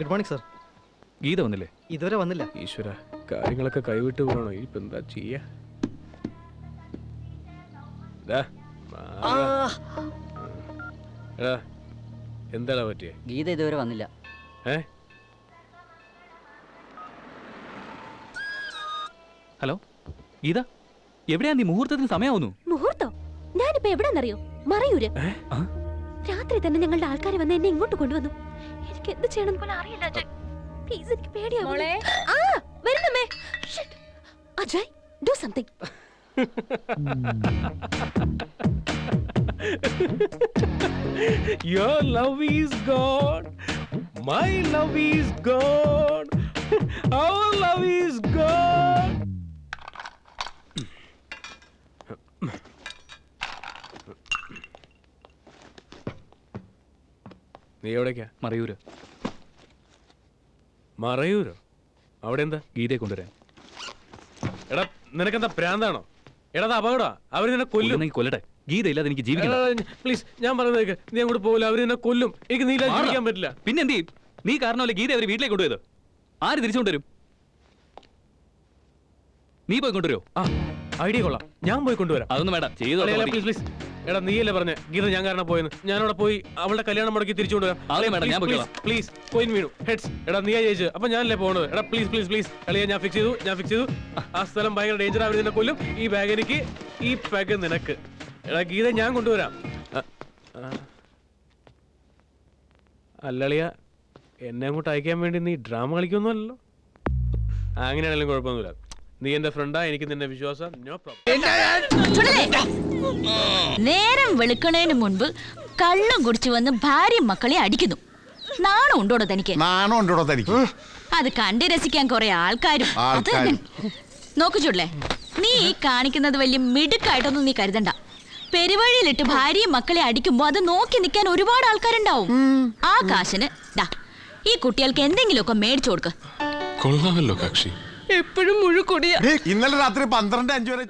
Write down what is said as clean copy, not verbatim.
Good morning sir. Geetha വന്നില്ലേ? ഇതുവരെ വന്നില്ല. ഈശ്വര, കാര്യങ്ങളൊക്കെ കൈവിട്ട് പോകണോ? ഇപ്പൊ എന്താ ചെയ്യാ? എന്താടാ പറ്റിയേ? ഗീത ഇതുവരെ വന്നില്ല. ഹലോ ഗീത, എവിടെയാ നീ? മുഹൂർത്തത്തിന് സമയമാവുന്നു. മുഹൂർത്തം? ഞാനിപ്പോ എവിടെന്നറിയോ? മറയൂര്. രാത്രി തന്നെ ഞങ്ങളുടെ ആൾക്കാർ വന്ന് എന്നെ ഇങ്ങോട്ട് കൊണ്ടുവന്നു. എനിക്ക് എന്ത് ചെയ്യണം പോലും അറിയില്ല അജയ്. പ്ലീസ്, എനിക്ക് പേടിയാവുന്നു. വരുന്നമ്മേ. Ajay, do something. Your love is gone. My love is gone. Our love is gone. നീ എവിടേക്കാ? മറയൂര്. മറയൂരോ? അവിടെ എന്താ? ഗീതയെ കൊണ്ടുവരാൻ. എടാ, നിനക്കെന്താ പ്രാന്താണോ? എടാ, അപകട. അവര് നിന്നെ കൊല്ലും. കൊല്ലട്ടെ. ഗീത ഇല്ലാതെ എനിക്ക് ജീവിക്കണം. പ്ലീസ്, ഞാൻ പറയുന്നത് നീ അങ്ങോട്ട് പോകില്ല. അവര് നിന്നെ കൊല്ലും. എനിക്ക് നീ ഇല്ലാതെ ജീവിക്കാൻ പറ്റില്ല. പിന്നെ എന്ത് ചെയ്യും? നീ കാരണമല്ലേ ഗീത അവര് വീട്ടിലേക്ക് കൊണ്ടുപോയത്. ആര് തിരിച്ചു കൊണ്ടുവരും? നീ പോയി കൊണ്ടുവരുമോ? ഐഡിയ കൊള്ളാം, ഞാൻ പോയി കൊണ്ടുവരാം. അതൊന്നും വേണ്ട, ചെയ്തോ. Please please. എടാ, നീയല്ലേ പറഞ്ഞ ഗീത ഞാൻ കാരണം പോയെന്ന്. ഞാനവിടെ പോയി അവളുടെ കല്യാണം മുടക്കി തിരിച്ചു കൊണ്ടുവരാം. പ്ലീസ്, പോയിന്റ് വീണു. ഹെഡ്സ്. എടാ, നീയാ ജയിച്ചു. അപ്പൊ ഞാനല്ലേ പോണത്. എടാ, പ്ലീസ് പ്ലീസ് പ്ലീസ്. കളിയാ, ഞാൻ ഫിക്സ് ചെയ്തു. ആ സ്ഥലം ഭയങ്കര ഡേഞ്ചർ. അവർ നിന്നെ കൊല്ലും. ഈ ബാഗ് എനിക്ക്, ഈ ബാഗ് നിനക്ക്. എടാ ഗീത, ഞാൻ കൊണ്ടുവരാം. അല്ലളിയ, എന്നെ അങ്ങോട്ട് അയക്കാൻ വേണ്ടി നീ ഡ്രാമ കളിക്കൊന്നുമല്ലോ. അങ്ങനെയാണെങ്കിലും കുഴപ്പമൊന്നുമില്ല. നീ എന്റെ ഫ്രണ്ടാ, എനിക്ക് നിന്നെ വിശ്വാസം. No problem. നേരം വെളുക്കണേന് മുൻപ് കള്ളം കുടിച്ചു വന്ന് ഭാര്യയും മക്കളെ അടിക്കുന്നു. നാണം ഉണ്ടോടോ തനിക്ക്? അത് കണ്ടു രസിക്കാൻ കുറെ ആൾക്കാരും. നോക്കു ചുള്ളേ, നീ ഈ കാണിക്കുന്നത് വലിയ മിടുക്കായിട്ടൊന്നും നീ കരുതണ്ട. പെരുവഴിയിലിട്ട് ഭാര്യയും മക്കളെ അടിക്കുമ്പോ അത് നോക്കി നിൽക്കാൻ ഒരുപാട് ആൾക്കാരുണ്ടാവും. ആ കാശിന് ഈ കുട്ടികൾക്ക് എന്തെങ്കിലുമൊക്കെ മേടിച്ചു കൊടുക്ക. കൊള്ളാമല്ലോ കക്ഷി. എപ്പോഴും മുഴുക്കൊടിയ. ഇന്നലെ രാത്രി 12:05 വരെ